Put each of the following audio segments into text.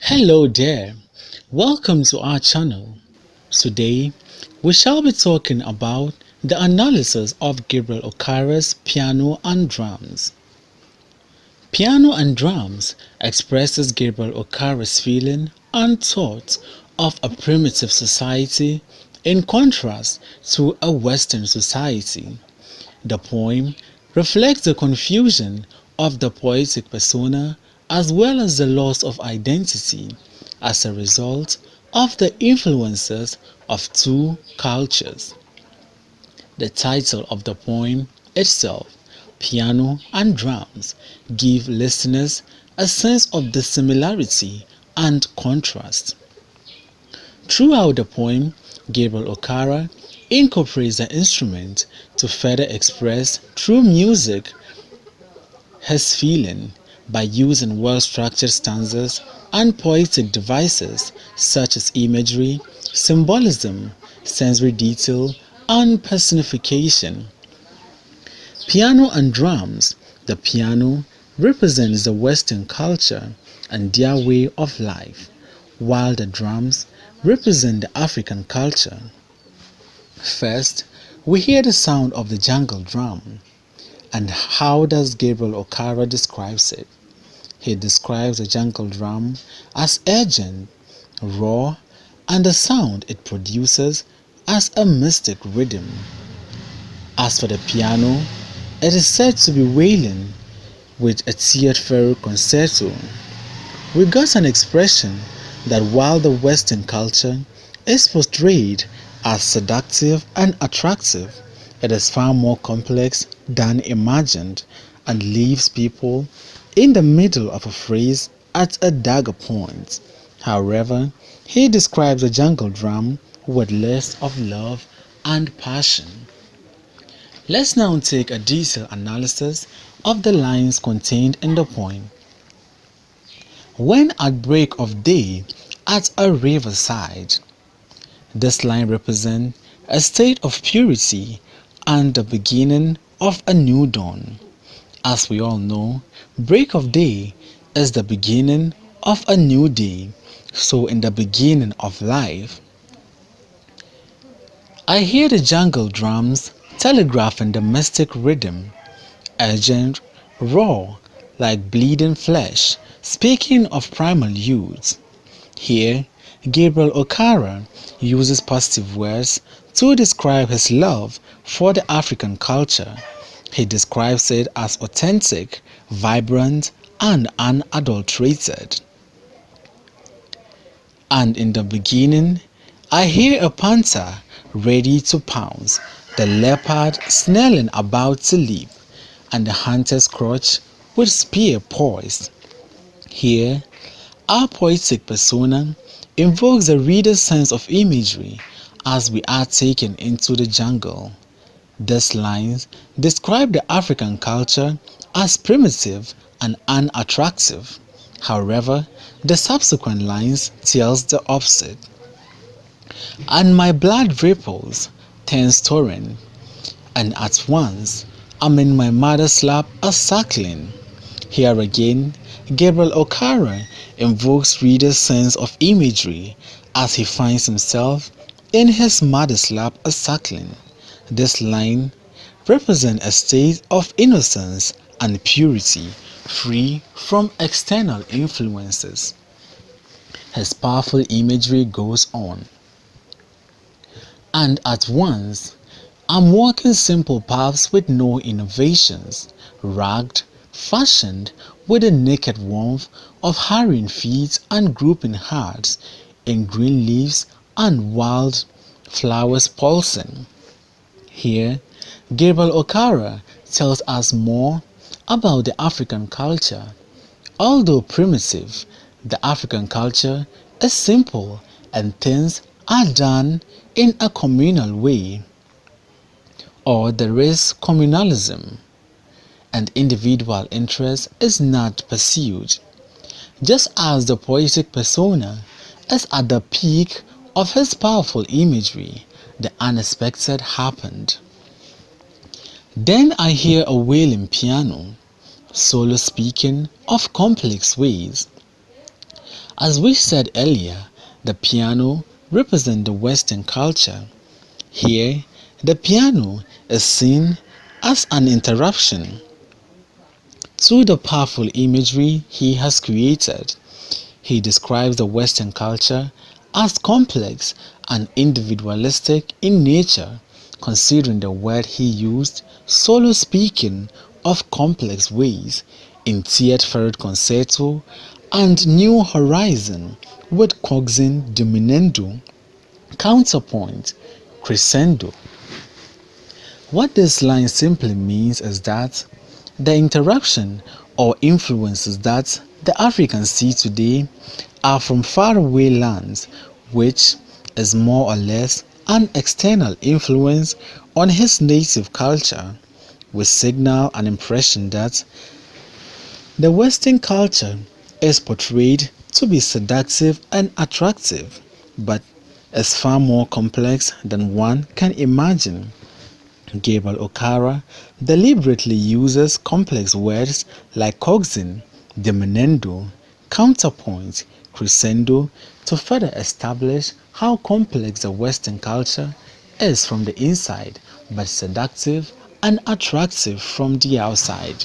Hello there, welcome to our channel. Today, we shall be talking about the analysis of Gabriel Okara's Piano and Drums. Piano and Drums expresses Gabriel Okara's feeling and thought of a primitive society in contrast to a Western society. The poem reflects the confusion of the poetic persona as well as the loss of identity as a result of the influences of two cultures. The title of the poem itself, Piano and Drums, give listeners a sense of the similarity and contrast. Throughout the poem, Gabriel Okara incorporates the instrument to further express through music his feeling by using well-structured stanzas and poetic devices such as imagery, symbolism, sensory detail, and personification. Piano and drums. The piano represents the Western culture and their way of life, while the drums represent the African culture. First, we hear the sound of the jungle drum. And how does Gabriel Okara describes it? He describes the jungle drum as urgent, raw, and the sound it produces as a mystic rhythm. As for the piano, it is said to be wailing with a theatrical concerto. We got an expression that while the Western culture is portrayed as seductive and attractive, it is far more complex than imagined and leaves people in the middle of a phrase at a dagger point. However, he describes the jungle drum with less of love and passion. Let's now take a detailed analysis of the lines contained in the poem. When at break of day at a riverside. This line represents a state of purity and the beginning of a new dawn. As we all know, break of day is the beginning of a new day. So in the beginning of life, I hear the jungle drums telegraphing the mystic rhythm, urgent, raw, like bleeding flesh, speaking of primal youth. Here, Gabriel Okara uses positive words to describe his love for the African culture. He describes it as authentic, vibrant, and unadulterated. And in the beginning, I hear a panther ready to pounce, the leopard snarling about to leap, and the hunter's crouch with spear poised. Here, our poetic persona invokes the reader's sense of imagery as we are taken into the jungle. These lines describe the African culture as primitive and unattractive. However, the subsequent lines tells the opposite. And my blood ripples, turns torrent, and at once I'm in my mother's lap a suckling. Here again, Gabriel Okara invokes reader's sense of imagery as he finds himself in his mother's lap a suckling. This line represents a state of innocence and purity, free from external influences. His powerful imagery goes on. And at once, I'm walking simple paths with no innovations, rugged, fashioned with the naked warmth of hurrying feet and grouping hearts in green leaves and wild flowers pulsing. Here, Gabriel Okara tells us more about the African culture. Although primitive, the African culture is simple and things are done in a communal way. Or there is communalism, and individual interest is not pursued. Just as the poetic persona is at the peak of his powerful imagery, the unexpected happened. Then I hear a wailing piano, solo speaking of complex ways. As we said earlier, the piano represents the Western culture. Here, the piano is seen as an interruption to the powerful imagery he has created. He describes the Western culture as complex and individualistic in nature, considering the word he used, solo speaking of complex ways in Tiered Third Concerto and New Horizon with coaxing diminuendo, counterpoint, crescendo. What this line simply means is that the interruption or influences that the Africans see today are from faraway lands, which is more or less an external influence on his native culture. We signal an impression that the Western culture is portrayed to be seductive and attractive, but is far more complex than one can imagine. Gabriel Okara deliberately uses complex words like coaxing, diminuendo, counterpoint, crescendo to further establish how complex the Western culture is from the inside, but seductive and attractive from the outside.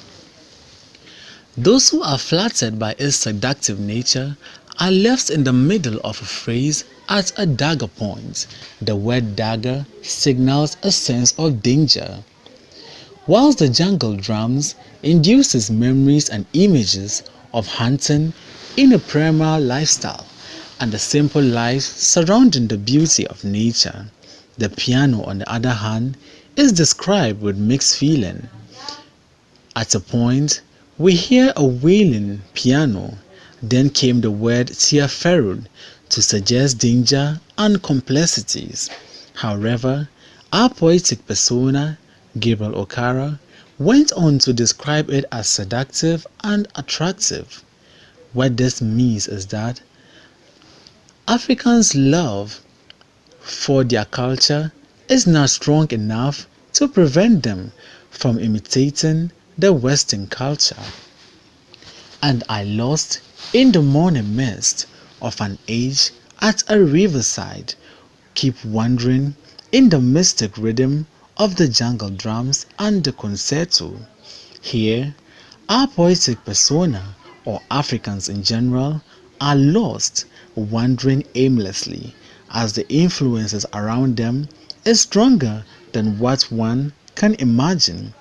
Those who are flattered by its seductive nature are left in the middle of a phrase at a dagger point. The word dagger signals a sense of danger. Whilst the jungle drums induces memories and images of hunting in a primal lifestyle and the simple life surrounding the beauty of nature, the piano, on the other hand, is described with mixed feeling. At a point, we hear a wailing piano, then came the word tierferud to suggest danger and complexities. However, our poetic persona, Gabriel Okara, went on to describe it as seductive and attractive. What this means is that Africans' love for their culture is not strong enough to prevent them from imitating the Western culture. And I lost in the morning mist of an age at a riverside, keep wandering in the mystic rhythm of the jungle drums and the concerto. Here, our poetic persona, or Africans in general, are lost, wandering aimlessly, as the influences around them is stronger than what one can imagine.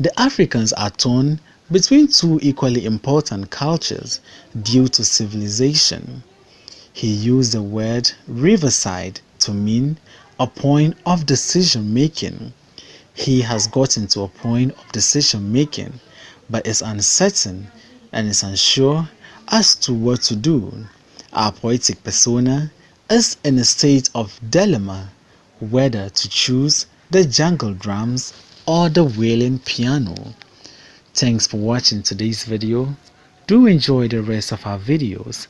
The Africans are torn between two equally important cultures due to civilization. He used the word riverside to mean a point of decision making. He has gotten to a point of decision making, but is uncertain and is unsure as to what to do. Our poetic persona is in a state of dilemma whether to choose the jungle drums or the wailing piano. Thanks for watching today's video. Do enjoy the rest of our videos.